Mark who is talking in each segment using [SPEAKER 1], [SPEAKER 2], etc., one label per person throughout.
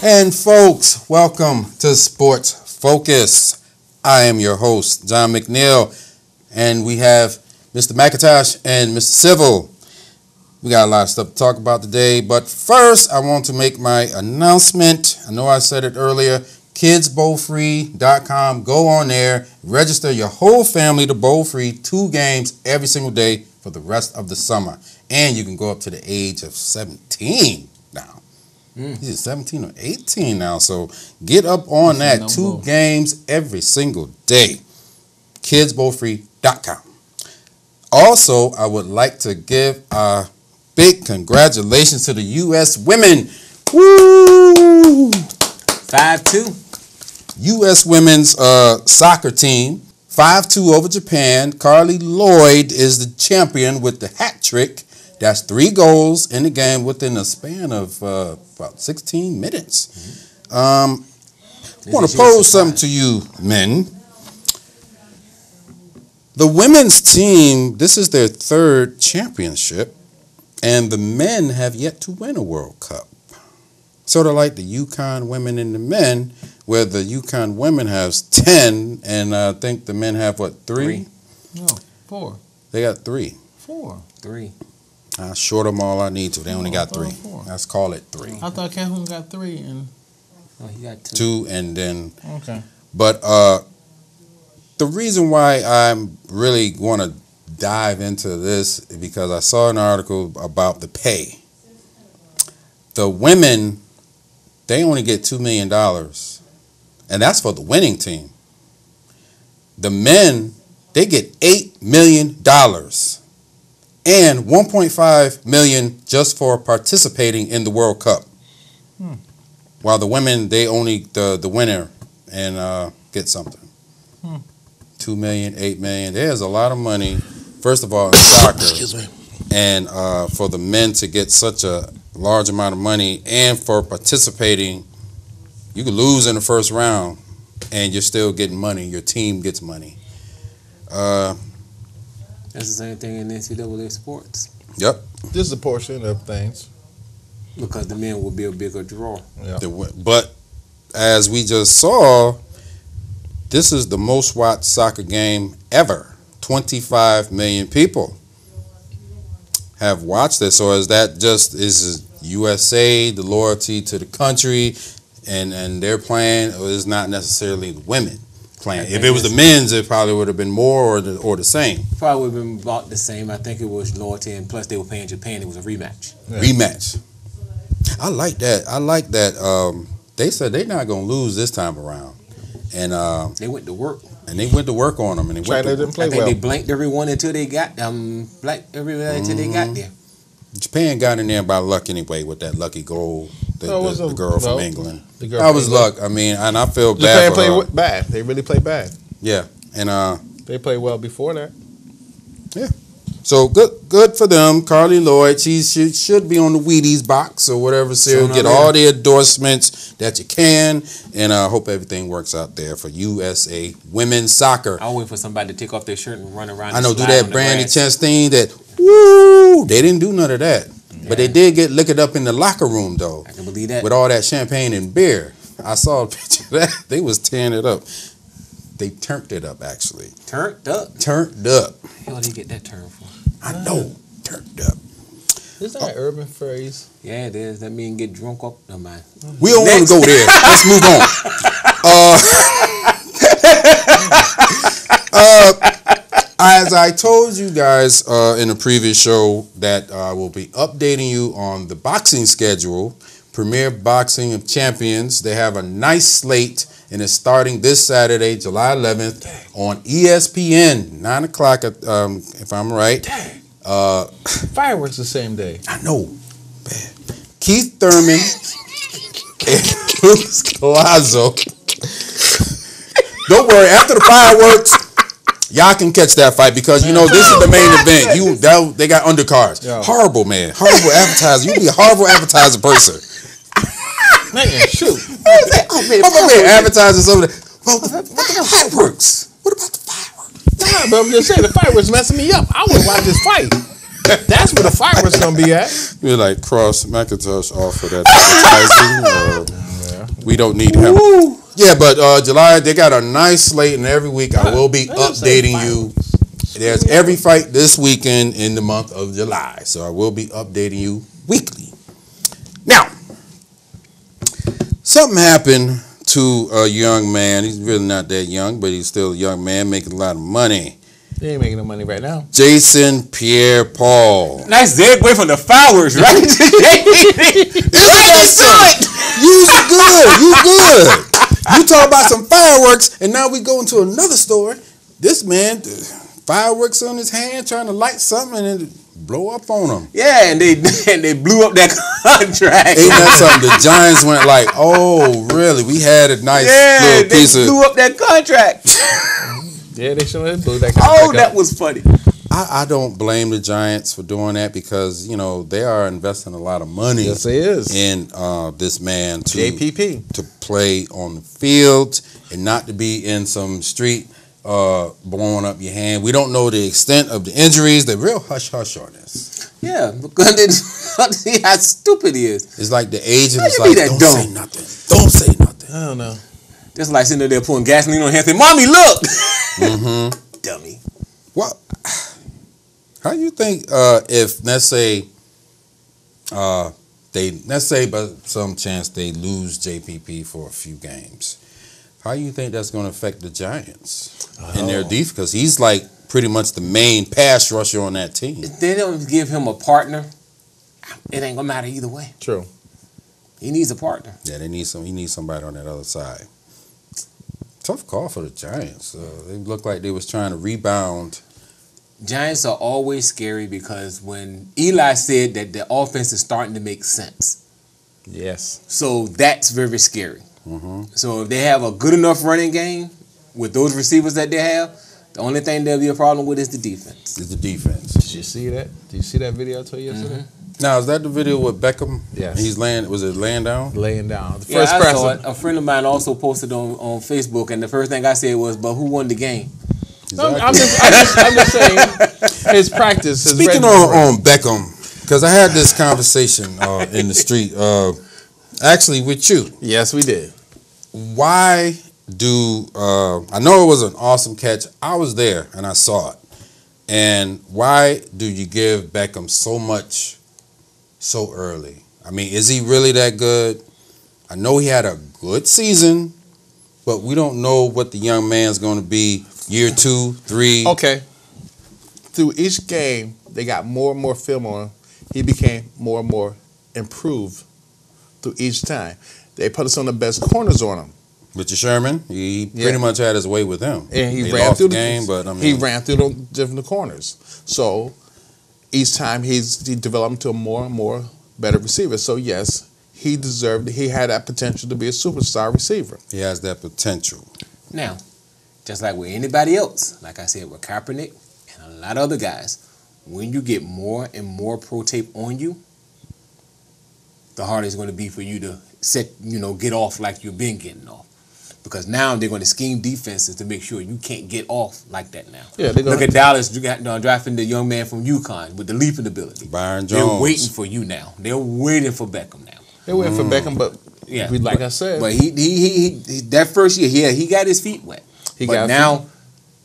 [SPEAKER 1] And folks, welcome to Sports Focus. I am your host, John Mcneill, and we have Mr. McIntosh and Mr. Civil. We got a lot of stuff to talk about today, but first I want to make my announcement. I know I said it earlier, kidsbowlfree.com. Go on there, register your whole family to bowl free, 2 games every single day for the rest of the summer. And you can go up to the age of 17 now. He's 17 or 18 now, so get up on that. 2 games every single day. kidsbowlfree.com. Also, I would like to give a big congratulations to the U.S. women. Woo!
[SPEAKER 2] 5-2.
[SPEAKER 1] U.S. women's soccer team, 5-2 over Japan. Carly Lloyd is the champion with the hat trick. That's 3 goals in the game within a span of about 16 minutes. I want to pose something to you, men. The women's team, this is their 3rd championship, and the men have yet to win a World Cup. Sort of like the Yukon women and the men, where the Yukon women has 10, and I think the men have, what, 3?
[SPEAKER 3] No, 4.
[SPEAKER 1] They got 3.
[SPEAKER 3] 4.
[SPEAKER 2] 3.
[SPEAKER 1] I short them all I need to. They only got 3.
[SPEAKER 3] 4.
[SPEAKER 1] Let's call it 3.
[SPEAKER 3] I thought Calhoun got 3 and.
[SPEAKER 2] Oh, he got 2.
[SPEAKER 1] 2 and then.
[SPEAKER 3] Okay.
[SPEAKER 1] But the reason why I really want to dive into this is because I saw an article about the pay. The women, they only get $2 million, and that's for the winning team. The men, they get $8 million. And $1.5 million just for participating in the World Cup. While the women, they only the winner and get something. 2 million, 8 million. There's a lot of money. First of all, in soccer.
[SPEAKER 4] Excuse me.
[SPEAKER 1] And for the men to get such a large amount of money, and for participating, you could lose in the first round, and you're still getting money. Your team gets money.
[SPEAKER 2] That's the same thing in NCAA sports.
[SPEAKER 1] Yep.
[SPEAKER 4] This is a portion of things.
[SPEAKER 2] Because the men will be a bigger draw.
[SPEAKER 4] Yeah.
[SPEAKER 1] But as we just saw, this is the most watched soccer game ever. 25 million people have watched this. So is that just is USA, the loyalty to the country, and their plan, or is not necessarily the women playing? If it was the men's, it probably would have been more or the same.
[SPEAKER 2] Probably would have been about the same. I think it was loyalty, and plus they were playing Japan. It was a rematch.
[SPEAKER 4] Yeah.
[SPEAKER 1] Rematch. I like that. They said they're not going to lose this time around. And
[SPEAKER 2] they went to work.
[SPEAKER 1] And they went to work on them. And
[SPEAKER 4] China didn't play
[SPEAKER 2] I think
[SPEAKER 4] well.
[SPEAKER 2] they blanked everyone until they got until they got there.
[SPEAKER 1] Japan got in there by luck anyway with that lucky goal. The girl from England. That was luck. I mean, and I feel bad for her.
[SPEAKER 4] Japan played bad. They really played bad.
[SPEAKER 1] Yeah, and
[SPEAKER 4] they played well before that.
[SPEAKER 1] Yeah. So good for them. Carly Lloyd, she should be on the Wheaties box or whatever cereal. Get all the endorsements that you can, and I hope everything works out there for USA women's soccer.
[SPEAKER 2] I'll wait for somebody to take off their shirt and run around.
[SPEAKER 1] I know, do that Brandy Chastain that. Woo! They didn't do none of that, but they did get liquored up in the locker room though.
[SPEAKER 2] I can believe that.
[SPEAKER 1] With all that champagne and beer. I saw a picture of that. They was tearing it up. They turned it up actually.
[SPEAKER 2] Turned up.
[SPEAKER 1] Turned up.
[SPEAKER 2] Hell, they get that term for?
[SPEAKER 1] I know. Turned up.
[SPEAKER 4] Is that an urban phrase?
[SPEAKER 2] Yeah, it is. That means get drunk up. No mind.
[SPEAKER 1] We don't want to go there. Let's move on. As I told you guys in a previous show that I will be updating you on the boxing schedule, Premier Boxing of Champions. They have a nice slate, and it's starting this Saturday, July 11th, on ESPN, 9 o'clock, if I'm right.
[SPEAKER 4] Fireworks the same day.
[SPEAKER 1] I know. Bad. Keith Thurman and Luis Colazo. Don't worry, after the fireworks, y'all can catch that fight because you know this is the main event. They got undercards.
[SPEAKER 4] Yeah.
[SPEAKER 1] Horrible, man. Horrible advertiser. You be a horrible advertiser person.
[SPEAKER 4] Man, shoot.
[SPEAKER 1] Oh man, advertising some of the. Well, what about the fireworks? What about the fireworks?
[SPEAKER 4] Nah, but I'm just saying the fireworks messing me up. I would watch this fight. That's where the fireworks gonna be at.
[SPEAKER 1] You're like cross McIntosh off for that advertising. We don't need him.
[SPEAKER 2] Woo.
[SPEAKER 1] Yeah, but July, they got a nice slate, and every week I will be updating you. There's every fight this weekend in the month of July, so I will be updating you weekly. Now, something happened to a young man. He's really not that young, but he's still a young man making a lot of money.
[SPEAKER 4] They ain't making no money right now.
[SPEAKER 1] Jason Pierre-Paul.
[SPEAKER 2] Nice segue from the fireworks, right?
[SPEAKER 1] You good. You good. You talk about some fireworks, and now we go into another story. This man, fireworks on his hand, trying to light something, and it blow up on him.
[SPEAKER 2] Yeah, and they blew up that contract.
[SPEAKER 1] Ain't that something? The Giants went like, oh, really? We had a nice little piece of...
[SPEAKER 2] they blew up that contract.
[SPEAKER 4] Yeah, they sure blew that contract.
[SPEAKER 2] Oh, that was funny.
[SPEAKER 1] I don't blame the Giants for doing that because, you know, they are investing a lot of money
[SPEAKER 4] Yes, it is.
[SPEAKER 1] in this man to
[SPEAKER 4] JPP.
[SPEAKER 1] to play on the field and not to be in some street blowing up your hand. We don't know the extent of the injuries. They're real hush-hush on this.
[SPEAKER 2] Yeah, because see how stupid he is.
[SPEAKER 1] It's like the agent is
[SPEAKER 2] you
[SPEAKER 1] like,
[SPEAKER 2] be that
[SPEAKER 1] don't
[SPEAKER 2] dumb?
[SPEAKER 1] say nothing. Don't say nothing.
[SPEAKER 4] I don't know.
[SPEAKER 2] Just like sitting there pouring gasoline on your hand saying, Mommy, look!
[SPEAKER 1] Mm-hmm.
[SPEAKER 2] Dummy.
[SPEAKER 1] What? How you think if let's say by some chance they lose JPP for a few games, how you think that's going to affect the Giants in their defense? Because he's like pretty much the main pass rusher on that team.
[SPEAKER 2] If they don't give him a partner, it ain't gonna matter either way.
[SPEAKER 4] True.
[SPEAKER 2] He needs a partner.
[SPEAKER 1] Yeah, he needs somebody on that other side. Tough call for the Giants. They looked like they was trying to rebound.
[SPEAKER 2] Giants are always scary because when Eli said that the offense is starting to make sense,
[SPEAKER 4] Yes.
[SPEAKER 2] so that's very scary.
[SPEAKER 1] Mm-hmm.
[SPEAKER 2] So if they have a good enough running game with those receivers that they have, the only thing there'll be a problem with is the defense.
[SPEAKER 1] Is the defense.
[SPEAKER 4] Did you see that? Did you see that video I told you yesterday?
[SPEAKER 1] Now, is that the video with Beckham?
[SPEAKER 4] Yes.
[SPEAKER 1] He's was it laying down?
[SPEAKER 4] Laying down. The
[SPEAKER 2] Yeah,
[SPEAKER 4] first
[SPEAKER 2] I
[SPEAKER 4] person.
[SPEAKER 2] saw it. A friend of mine also posted on Facebook, and the first thing I said was, "But who won the game?"
[SPEAKER 4] I'm just saying his practice. His
[SPEAKER 1] Speaking on Beckham, because I had this conversation in the street, actually with you.
[SPEAKER 4] Yes, we did.
[SPEAKER 1] Why do I know it was an awesome catch? I was there and I saw it. And why do you give Beckham so much so early? I mean, is he really that good? I know he had a good season, but we don't know what the young man's going to be year 2, 3.
[SPEAKER 4] Okay. Through each game, they got more and more film on him. He became more and more improved through each time. They put us on the best corners on him.
[SPEAKER 1] Richard Sherman, he pretty much had his way with him.
[SPEAKER 4] And he
[SPEAKER 1] They
[SPEAKER 4] ran
[SPEAKER 1] lost
[SPEAKER 4] through
[SPEAKER 1] the game, but I mean,
[SPEAKER 4] he ran through the different corners. So each time he developed into a more and more better receiver. So yes, he had that potential to be a superstar receiver.
[SPEAKER 1] he has that potential.
[SPEAKER 2] Now, just like with anybody else, like I said with Kaepernick and a lot of other guys, when you get more and more pro tape on you, the harder it's going to be for you to get off like you've been getting off. Because now they're going to scheme defenses to make sure you can't get off like that now.
[SPEAKER 4] Yeah, they're gonna
[SPEAKER 2] Look at Dallas drafting the young man from UConn with the leaping ability.
[SPEAKER 1] Byron
[SPEAKER 2] They're
[SPEAKER 1] Jones.
[SPEAKER 2] waiting for you now. They're waiting for Beckham now.
[SPEAKER 4] They went for Beckham, but
[SPEAKER 2] Yeah,
[SPEAKER 4] like I said,
[SPEAKER 2] but he that first year, he got his feet wet.
[SPEAKER 4] He
[SPEAKER 2] But
[SPEAKER 4] got
[SPEAKER 2] now,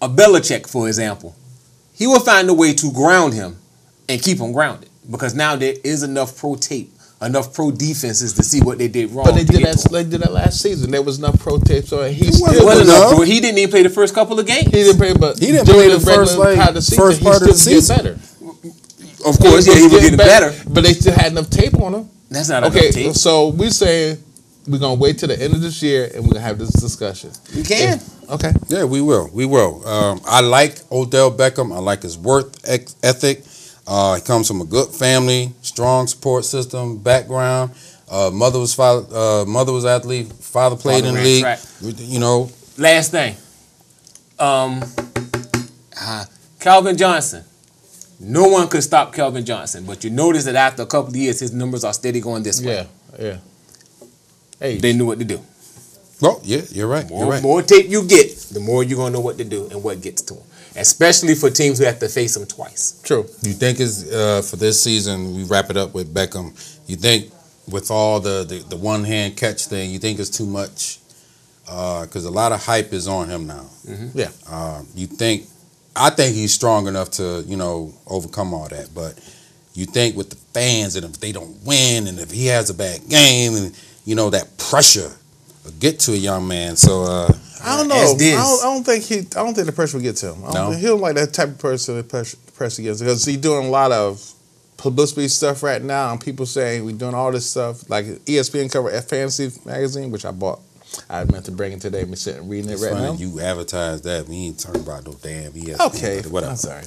[SPEAKER 2] a Belichick, for example, he will find a way to ground him and keep him grounded because now there is enough pro tape, enough pro defenses to see what they did wrong.
[SPEAKER 4] but they did that last season. There was enough pro tape, so he still
[SPEAKER 2] Wasn't
[SPEAKER 1] enough.
[SPEAKER 2] enough. He didn't even play the first couple of games.
[SPEAKER 4] He didn't play, but
[SPEAKER 1] He didn't
[SPEAKER 4] during
[SPEAKER 1] play the first,
[SPEAKER 4] regular
[SPEAKER 1] like,
[SPEAKER 4] part of the season,
[SPEAKER 1] first part of the
[SPEAKER 4] he still
[SPEAKER 1] season.
[SPEAKER 4] get better.
[SPEAKER 2] Of course, he was getting better.
[SPEAKER 4] But they still had enough tape on him.
[SPEAKER 2] That's not
[SPEAKER 4] Okay,
[SPEAKER 2] enough tape.
[SPEAKER 4] so we saying we're gonna wait till the end of this year and we're gonna have this discussion.
[SPEAKER 2] You can.
[SPEAKER 4] Okay.
[SPEAKER 1] Yeah, we will. We will. I like Odell Beckham. I like his work ethic. He comes from a good family, strong support system, background. Mother was athlete. Father played in the
[SPEAKER 2] ran
[SPEAKER 1] league.
[SPEAKER 2] track.
[SPEAKER 1] You know,
[SPEAKER 2] Last thing. Calvin Johnson. No one could stop Calvin Johnson, but you notice that after a couple of years, his numbers are steady going this way.
[SPEAKER 4] Yeah. Hey,
[SPEAKER 2] They knew what to do.
[SPEAKER 1] well, yeah, you're right. You're right.
[SPEAKER 2] More tape you get, the more you're going to know what to do and what gets to them. Especially for teams who have to face them twice.
[SPEAKER 4] true.
[SPEAKER 1] You think is for this season? We wrap it up with Beckham. You think with all the one hand catch thing, you think it's too much? Because a lot of hype is on him now.
[SPEAKER 2] Mm-hmm.
[SPEAKER 4] Yeah.
[SPEAKER 1] I think he's strong enough to, overcome all that. But you think with the fans, and if they don't win, and if he has a bad game, and that pressure will get to a young man. So
[SPEAKER 4] I don't know. I don't think the pressure will get to him. He don't like that type of person. The pressure gets, because he's doing a lot of publicity stuff right now, and people saying we're doing all this stuff. Like ESPN cover at Fantasy magazine, which I bought. I meant to bring it today. I'm sitting reading it right now.
[SPEAKER 1] You advertised that. We ain't talking about no damn ESPN.
[SPEAKER 4] Okay,
[SPEAKER 1] whatever.
[SPEAKER 4] I'm sorry.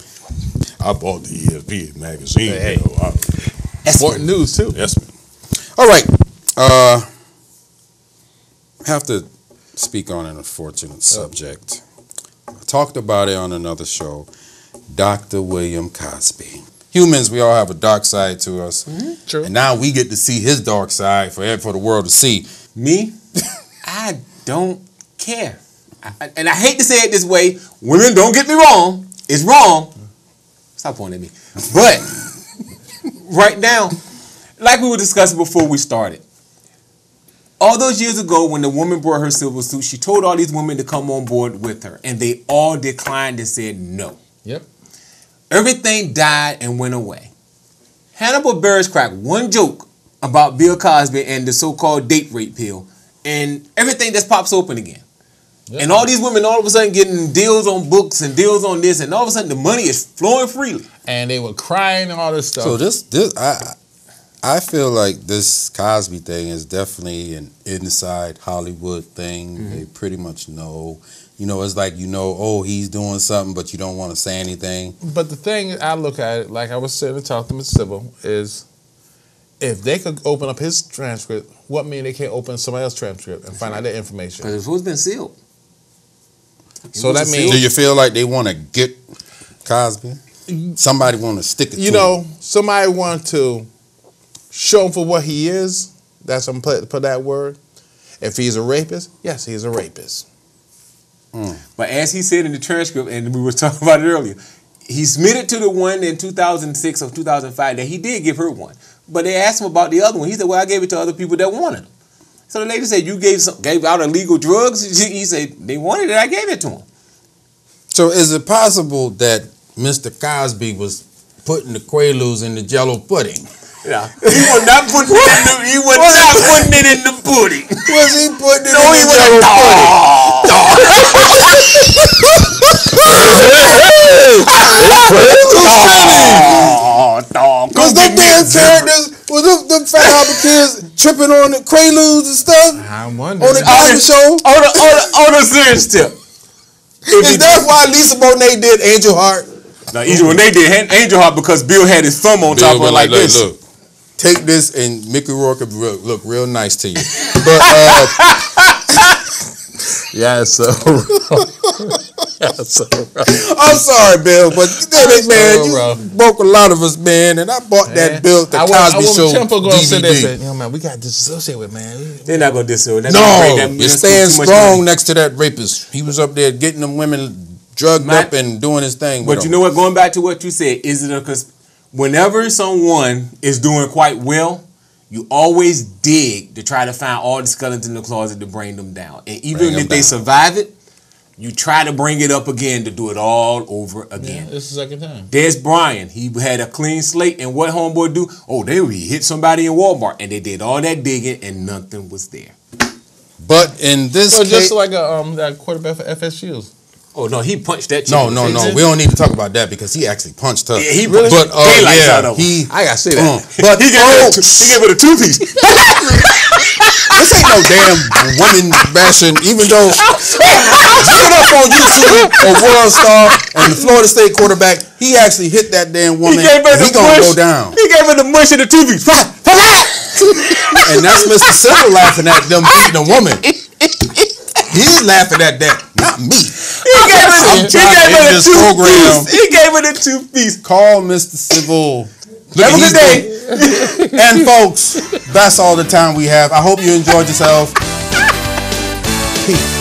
[SPEAKER 1] I bought the ESPN magazine.
[SPEAKER 4] Hey. Sport news too.
[SPEAKER 1] Yes, man. All right. Have to speak on an unfortunate subject. I talked about it on another show. Dr. William Cosby. Humans, we all have a dark side to us.
[SPEAKER 4] Mm-hmm. True.
[SPEAKER 1] And now we get to see his dark side for the world to see.
[SPEAKER 2] Me? I don't care. And I hate to say it this way. Women, don't get me wrong. It's wrong. Stop pointing at me. But right now, like we were discussing before we started, all those years ago when the woman brought her civil suit, she told all these women to come on board with her. And they all declined and said no.
[SPEAKER 3] Yep.
[SPEAKER 2] Everything died and went away. Hannibal Buress cracked one joke about Bill Cosby and the so-called date rape pill, and everything just pops open again. Yep. And all these women all of a sudden getting deals on books and deals on this, and all of a sudden the money is flowing freely.
[SPEAKER 3] And they were crying and all this stuff.
[SPEAKER 1] So I feel like this Cosby thing is definitely an inside Hollywood thing. Mm-hmm. They pretty much know. It's like, he's doing something, but you don't want to say anything.
[SPEAKER 4] But the thing I look at it, like I was sitting and talking to Mr. Civil, is if they could open up his transcript, what mean they can't open somebody else's transcript and find out their information?
[SPEAKER 2] Because it's been sealed.
[SPEAKER 4] So that means...
[SPEAKER 1] Do you feel like they want to get Cosby? Somebody want to stick it to him?
[SPEAKER 4] Somebody want to show him for what he is. That's I'm put that word. If he's a rapist, yes, he's a rapist.
[SPEAKER 2] But as he said in the transcript, and we were talking about it earlier, he submitted to the one in 2006 or 2005 that he did give her one. But they asked him about the other one. He said, well, I gave it to other people that wanted it. So the lady said, you gave out illegal drugs? He said, they wanted it, I gave it to them.
[SPEAKER 1] So is it possible that Mr. Cosby was putting the Quaaludes in the Jell-O pudding?
[SPEAKER 2] Yeah. He was not putting it in the pudding.
[SPEAKER 1] Was he putting it in the
[SPEAKER 2] Jell-O pudding?
[SPEAKER 1] Because them damn characters, them fat Albert kids tripping on the Quaaludes and stuff
[SPEAKER 3] I'm wondering.
[SPEAKER 1] on the Cosby show.
[SPEAKER 2] On a serious tip.
[SPEAKER 1] Is that why Lisa Bonet did Angel Heart?
[SPEAKER 2] Now, when they did Angel Heart, because Bill had his thumb on top of it like this.
[SPEAKER 1] Look, take this and Mickey Rourke will look real nice to you. But
[SPEAKER 4] Yeah, so
[SPEAKER 1] I'm sorry, Bill, but man, you broke a lot of us, man, and I bought that Bill the Cosby Show DVD.
[SPEAKER 4] Man, we got disassociate with, man.
[SPEAKER 2] They're not gonna disassociate.
[SPEAKER 1] No, you're staying strong next to that rapist. He was up there getting them women drugged up and doing his thing.
[SPEAKER 2] But you know what? Going back to what you said, is it because whenever someone is doing quite well, you always dig to try to find all the skeletons in the closet to bring them down. And even if they survive it, you try to bring it up again to do it all over again.
[SPEAKER 3] Yeah, this is the second time.
[SPEAKER 2] Des Bryant, he had a clean slate, and what homeboy do? Oh, he hit somebody in Walmart, and they did all that digging, and nothing was there.
[SPEAKER 1] But in this case,
[SPEAKER 4] just like that quarterback for FSU.
[SPEAKER 2] Oh no, he punched that chick.
[SPEAKER 1] No. We don't need to talk about that because he actually punched her.
[SPEAKER 2] Yeah, he really.
[SPEAKER 1] But
[SPEAKER 2] out of
[SPEAKER 1] I
[SPEAKER 4] gotta say that.
[SPEAKER 1] But
[SPEAKER 2] he gave it a two-piece.
[SPEAKER 1] This ain't no damn woman bashing. Even though look it up on YouTube, a World Star and the Florida State quarterback, he actually hit that damn woman. He gonna go down.
[SPEAKER 2] He gave her the mush and the two-piece.
[SPEAKER 1] And that's Mr. Civil laughing at them beating a woman. He's laughing at that, not me.
[SPEAKER 2] He gave her the two-piece.
[SPEAKER 1] Call Mr. Civil.
[SPEAKER 2] Have a good day.
[SPEAKER 1] And folks, that's all the time we have. I hope you enjoyed yourself. Peace.